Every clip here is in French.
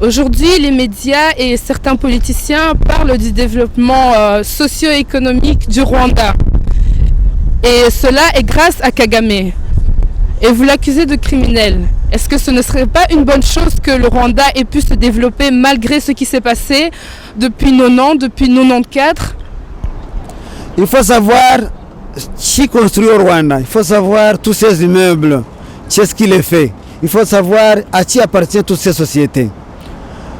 Aujourd'hui, les médias et certains politiciens parlent du développement socio-économique du Rwanda. Et cela est grâce à Kagame. Et vous l'accusez de criminel. Est-ce que ce ne serait pas une bonne chose que le Rwanda ait pu se développer malgré ce qui s'est passé depuis 90, depuis 94? Il faut savoir qui construit au Rwanda. Il faut savoir tous ces immeubles, qu'est-ce qu'il est fait. Il faut savoir à qui appartiennent toutes ces sociétés.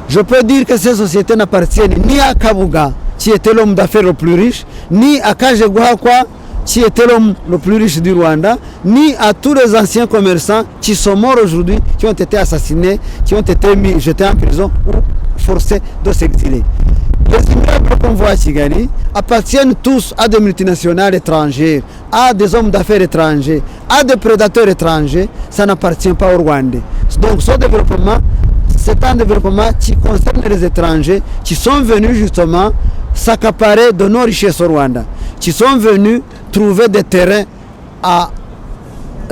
Je peux dire que ces sociétés n'appartiennent ni à Kabuga, qui était l'homme d'affaires le plus riche, ni à Kajegwakwa, qui était l'homme le plus riche du Rwanda, ni à tous les anciens commerçants qui sont morts aujourd'hui, qui ont été assassinés, qui ont été jetés en prison ou forcés de s'exiler. Les immeubles qu'on voit à Kigali appartiennent tous à des multinationales étrangères, à des hommes d'affaires étrangers, à des prédateurs étrangers. Ça n'appartient pas au Rwandais. Donc ce développement, c'est un développement qui concerne les étrangers qui sont venus justement s'accaparer de nos richesses au Rwanda, qui sont venus trouver des terrains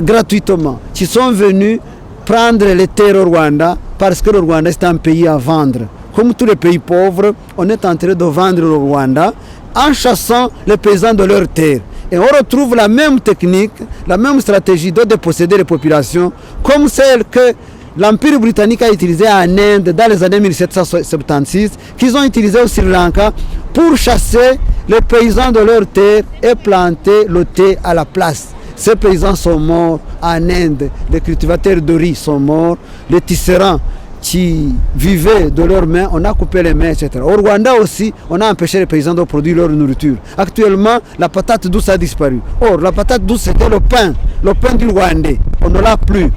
gratuitement, qui sont venus prendre les terres au Rwanda parce que le Rwanda est un pays à vendre. Comme tous les pays pauvres, on est en train de vendre le Rwanda en chassant les paysans de leurs terres. Et on retrouve la même technique, la même stratégie de déposséder les populations comme celle que l'Empire britannique a utilisée en Inde dans les années 1776, qu'ils ont utilisé au Sri Lanka pour chasser les paysans de leurs terres et planter le thé à la place. Ces paysans sont morts en Inde, les cultivateurs de riz sont morts, les tisserands qui vivaient de leurs mains, on a coupé les mains, etc. Au Rwanda aussi, on a empêché les paysans de produire leur nourriture. Actuellement, la patate douce a disparu. Or, la patate douce, c'était le pain du Rwandais. On ne l'a plus.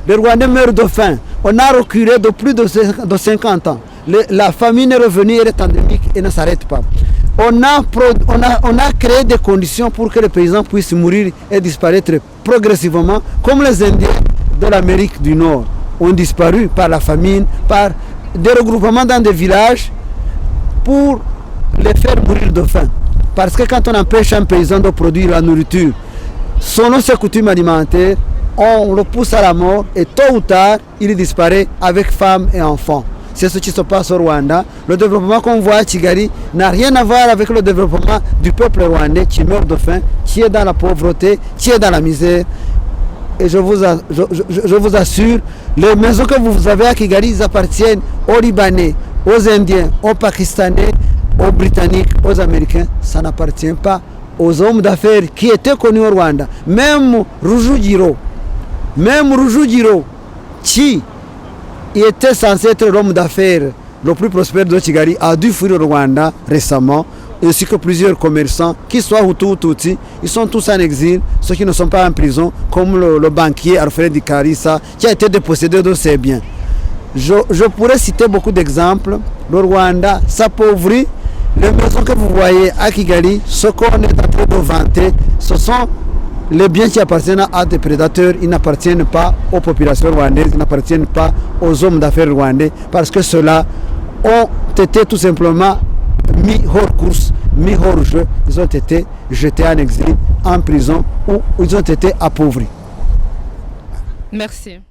Les Rwandais meurent de faim. On a reculé de plus de 50 ans. La famine est revenue, elle est endémique et ne s'arrête pas. On a créé des conditions pour que les paysans puissent mourir et disparaître progressivement, comme les Indiens de l'Amérique du Nord ont disparu par la famine, par des regroupements dans des villages pour les faire mourir de faim. Parce que quand on empêche un paysan de produire la nourriture, selon ses coutumes alimentaires, on le pousse à la mort et tôt ou tard, il disparaît avec femmes et enfants. C'est ce qui se passe au Rwanda. Le développement qu'on voit à Kigali n'a rien à voir avec le développement du peuple rwandais qui meurt de faim, qui est dans la pauvreté, qui est dans la misère. Et je vous assure, les maisons que vous avez à Kigali, ils appartiennent aux Libanais, aux Indiens, aux Pakistanais, aux Britanniques, aux Américains. Ça n'appartient pas aux hommes d'affaires qui étaient connus au Rwanda. Même Rujugiro, qui était censé être l'homme d'affaires le plus prospère de Kigali, a dû fuir le Rwanda récemment, ainsi que plusieurs commerçants, qu'ils soient Hutu ou Tutsi, ils sont tous en exil, ceux qui ne sont pas en prison, comme le banquier Alfred Karissa, qui a été dépossédé de ses biens. Je pourrais citer beaucoup d'exemples. Le Rwanda s'appauvrit. Les maisons que vous voyez à Kigali, ce qu'on est en train de vanter, ce sont les biens qui appartiennent à des prédateurs. Ils n'appartiennent pas aux populations rwandaises, ils n'appartiennent pas aux hommes d'affaires rwandais, parce que ceux-là ont été tout simplement mis hors course, mis hors jeu. Ils ont été jetés en exil, en prison, ou ils ont été appauvris. Merci.